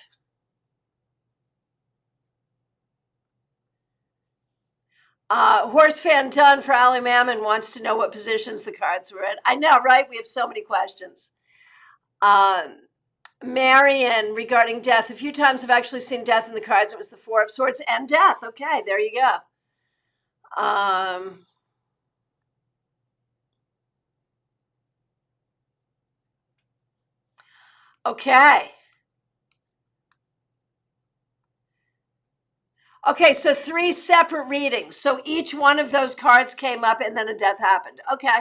Horse fan Dunn for Ali Mammon wants to know what positions the cards were in. I know, right? We have so many questions. Marion regarding death. A few times I've actually seen death in the cards. It was the Four of Swords and death. Okay, there you go. Okay. Okay, so 3 separate readings. So each one of those cards came up and then a death happened. Okay.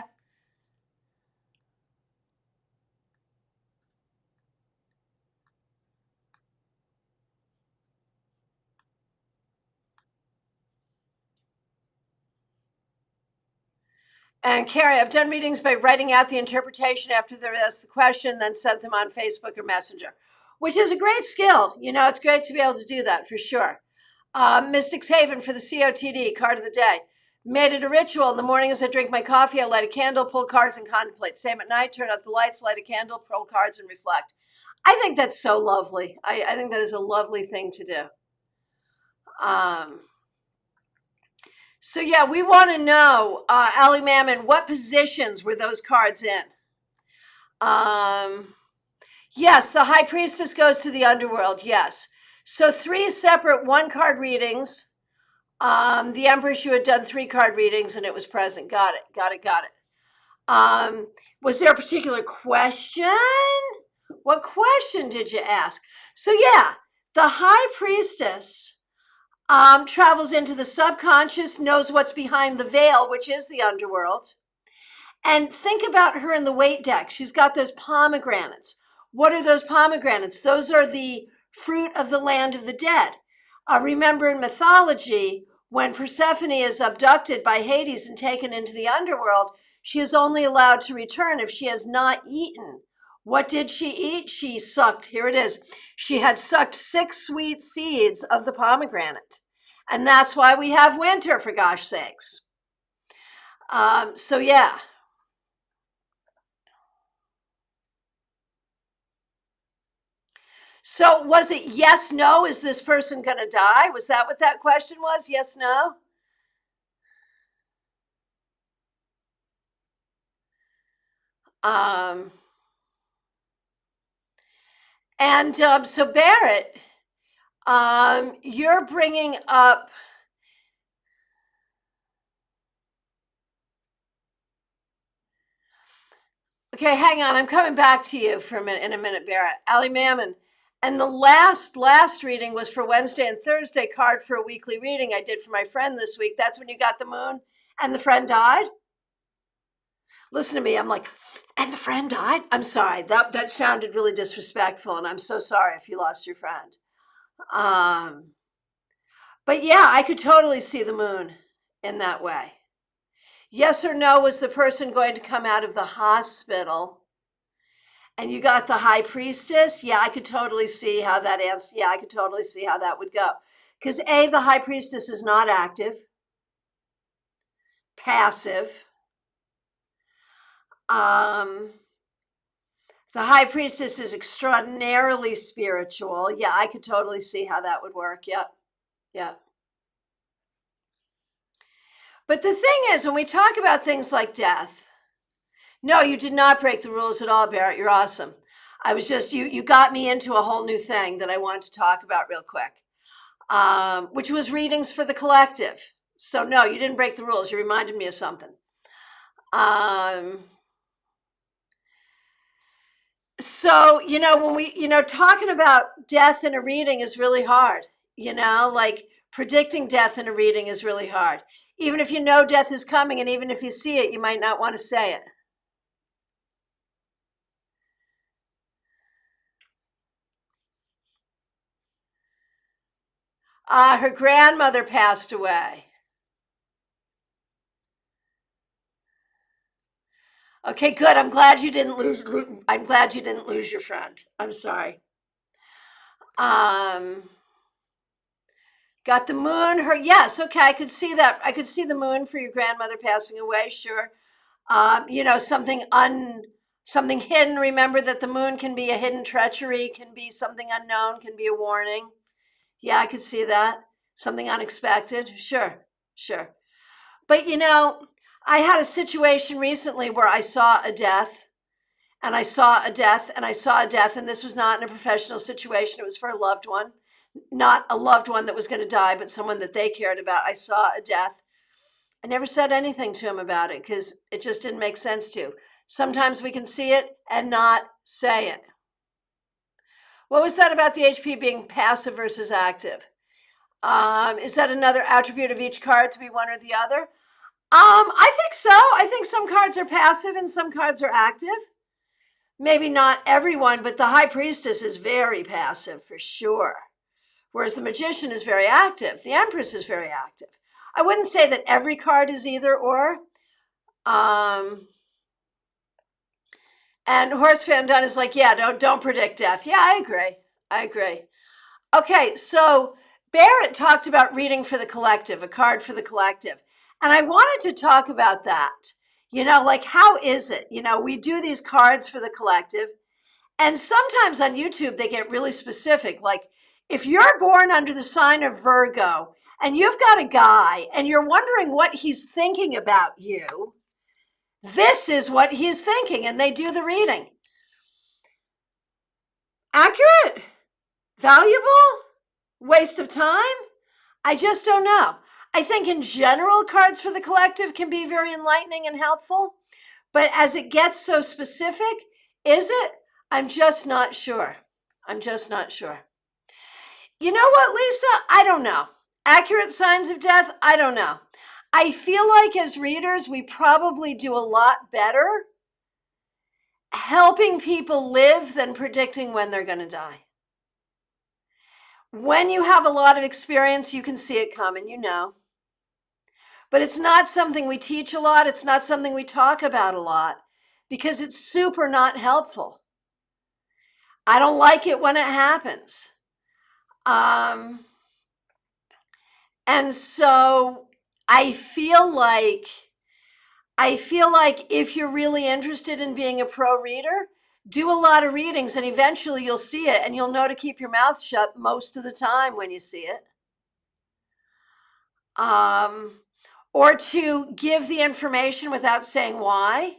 And Carrie, I've done readings by writing out the interpretation after they asked the question, then sent them on Facebook or Messenger, which is a great skill. You know, it's great to be able to do that for sure. Mystics Haven for the COTD card of the day. Made it a ritual. In the morning as I drink my coffee, I light a candle, pull cards, and contemplate. Same at night, turn out the lights, light a candle, pull cards, and reflect. I think that's so lovely. I think that is a lovely thing to do. So yeah, we want to know, Ali Mammon, what positions were those cards in? Yes, the High Priestess goes to the underworld, yes. So 3 separate 1-card readings. The Empress, you had done 3-card readings and it was present. Got it. Was there a particular question? What question did you ask? So yeah, the High Priestess travels into the subconscious, knows what's behind the veil, which is the underworld. And think about her in the weight deck. She's got those pomegranates. What are those pomegranates? Those are the fruit of the land of the dead. Remember in mythology, when Persephone is abducted by Hades and taken into the underworld, she is only allowed to return if she has not eaten. What did she eat? She sucked, here it is. She had sucked 6 sweet seeds of the pomegranate. And that's why we have winter, for gosh sakes. So yeah. So was it yes, no? Is this person going to die? Was that what that question was? Yes, no? So Barrett, you're bringing up. Okay, hang on. I'm coming back to you for a minute. In a minute, Barrett. Ali Mammon. And the last reading was for Wednesday and Thursday card for a weekly reading I did for my friend this week. That's when you got the moon and the friend died. Listen to me. I'm like, and the friend died? I'm sorry. That sounded really disrespectful, and I'm so sorry if you lost your friend. But yeah, I could totally see the moon in that way. Yes or no, was the person going to come out of the hospital? And you got the High Priestess? Yeah, I could totally see how that answer. Yeah, I could totally see how that would go. Because A, the High Priestess is not active, passive. The High Priestess is extraordinarily spiritual. Yeah, I could totally see how that would work. Yep. Yeah. But the thing is, when we talk about things like death, No, you did not break the rules at all, Barrett. You're awesome. I was just, you got me into a whole new thing that I wanted to talk about real quick, which was readings for the collective. So no, you didn't break the rules. You reminded me of something. So, when talking about death in a reading is really hard, like predicting death in a reading is really hard. Even if you know death is coming, and even if you see it, you might not want to say it. Her grandmother passed away. Okay, good. I'm glad you didn't lose your friend. I'm sorry. Um, got the moon. Yes. Okay, I could see that. I could see the moon for your grandmother passing away. Sure. Something hidden. Remember that the moon can be a hidden treachery, can be something unknown, can be a warning. Yeah, I could see that. Something unexpected. Sure, sure. But I had a situation recently where I saw a death and I saw a death and I saw a death, and this was not in a professional situation. It was for a loved one, not a loved one that was going to die, but someone that they cared about. I saw a death. I never said anything to him about it because it just didn't make sense to. Sometimes we can see it and not say it. What was that about the HP being passive versus active? Is that another attribute of each card to be one or the other? I think so. I think some cards are passive and some cards are active. Maybe not everyone, but the High Priestess is very passive for sure. Whereas the Magician is very active. The Empress is very active. I wouldn't say that every card is either or. And Horse Van Dun is like, yeah, don't predict death. Yeah, I agree. Okay, so Barrett talked about reading for the collective, a card for the collective. And I wanted to talk about that. Like, how is it? We do these cards for the collective. And sometimes on YouTube, they get really specific. Like, if you're born under the sign of Virgo and you've got a guy and you're wondering what he's thinking about you, this is what he's thinking. And they do the reading. Accurate? Valuable? Waste of time? I just don't know. I think in general, cards for the collective can be very enlightening and helpful. But as it gets so specific, is it? I'm just not sure. You know what, Lisa? I don't know. Accurate signs of death? I don't know. I feel like as readers, we probably do a lot better helping people live than predicting when they're going to die. When you have a lot of experience, you can see it coming, But it's not something we teach a lot. It's not something we talk about a lot because it's super not helpful. I don't like it when it happens. And so I feel like if you're really interested in being a pro reader, do a lot of readings and eventually you'll see it and you'll know to keep your mouth shut most of the time when you see it. Or to give the information without saying why.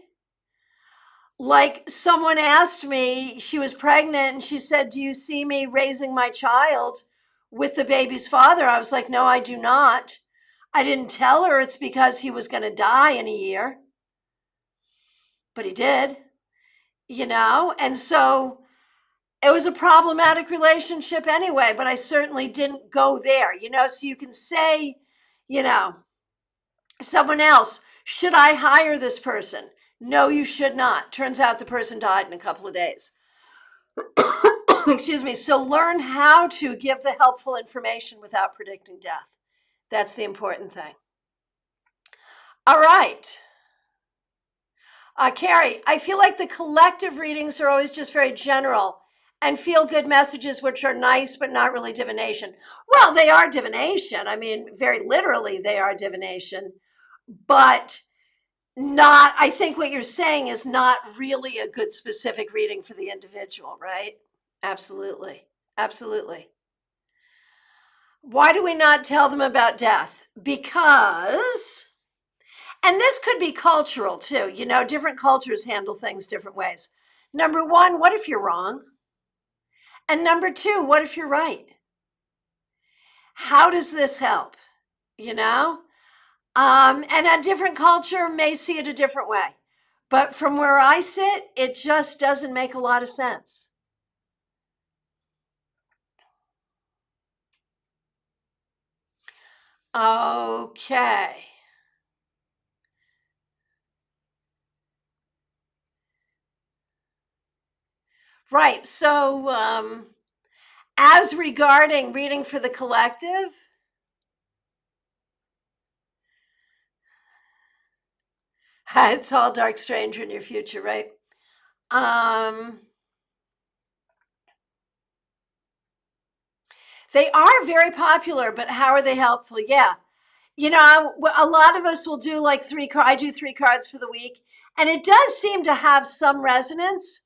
Like someone asked me, she was pregnant and she said, "Do you see me raising my child with the baby's father?" I was like, "No, I do not." I didn't tell her it's because he was going to die in a year. But he did, and so it was a problematic relationship anyway, but I certainly didn't go there, so you can say, someone else, should I hire this person? No, you should not. Turns out the person died in a couple of days. Excuse me. So learn how to give the helpful information without predicting death. That's the important thing. All right. Carrie, I feel like the collective readings are always just very general and feel good messages, which are nice, but not really divination. Well, they are divination. I mean, very literally, they are divination, but not, I think what you're saying is not really a good specific reading for the individual, right? Absolutely. Absolutely. Why do we not tell them about death? Because, And this could be cultural too. You know, different cultures handle things different ways. Number one, what if you're wrong? And number two, what if you're right? How does this help? You know? And a different culture may see it a different way. But from where I sit, it just doesn't make a lot of sense. Okay. Right. So, as regarding reading for the collective, tall, dark stranger in your future, right? Um, they are very popular, but how are they helpful? Yeah. You know, a lot of us will do like I do 3 cards for the week, and it does seem to have some resonance,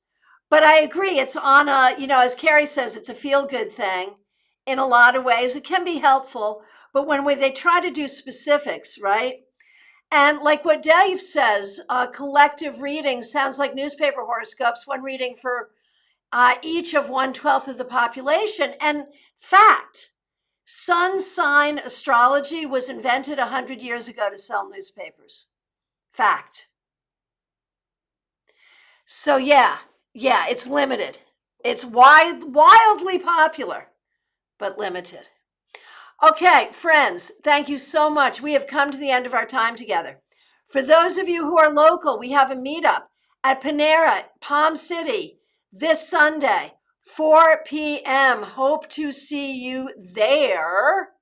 but I agree. It's on a, you know, as Carrie says, it's a feel good thing in a lot of ways. It can be helpful, but when they try to do specifics, right? And like what Dave says, collective reading sounds like newspaper horoscopes, one reading for each of 1/12 of the population. And fact, sun sign astrology was invented 100 years ago to sell newspapers. Fact. So yeah, it's limited. It's wildly popular, but limited. Okay, friends, thank you so much. We have come to the end of our time together. For those of you who are local, we have a meetup at Panera, Palm City, this Sunday, 4 p.m. Hope to see you there.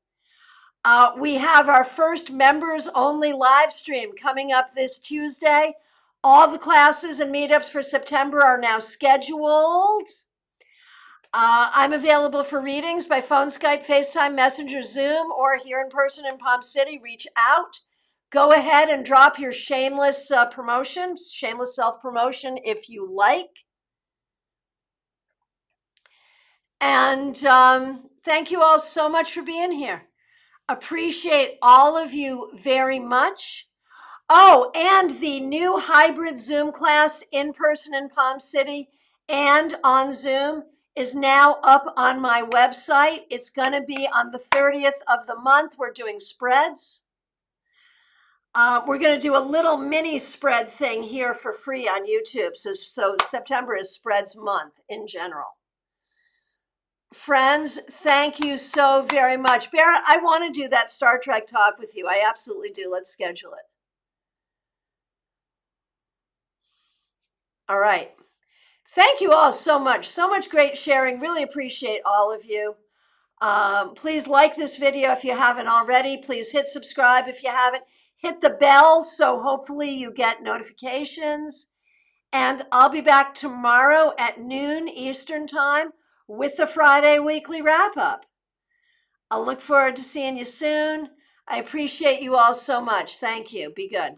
We have our first members only live stream coming up this Tuesday. All the classes and meetups for September are now scheduled. I'm available for readings by phone, Skype, FaceTime, Messenger, Zoom, or here in person in Palm City. Reach out. Go ahead and drop your shameless promotion, shameless self-promotion if you like. And thank you all so much for being here. Appreciate all of you very much. Oh, and the new hybrid Zoom class in person in Palm City and on Zoom is now up on my website. It's going to be on the 30th of the month. We're doing spreads. We're going to do a little mini spread thing here for free on YouTube. So September is spreads month in general. Friends, thank you so very much. Barrett, I want to do that Star Trek talk with you. I absolutely do. Let's schedule it. All right. Thank you all so much. So much great sharing. Really appreciate all of you. Please like this video if you haven't already. Please hit subscribe if you haven't. Hit the bell so hopefully you get notifications. And I'll be back tomorrow at noon Eastern time with the Friday weekly wrap up. I'll look forward to seeing you soon. I appreciate you all so much. Thank you. Be good.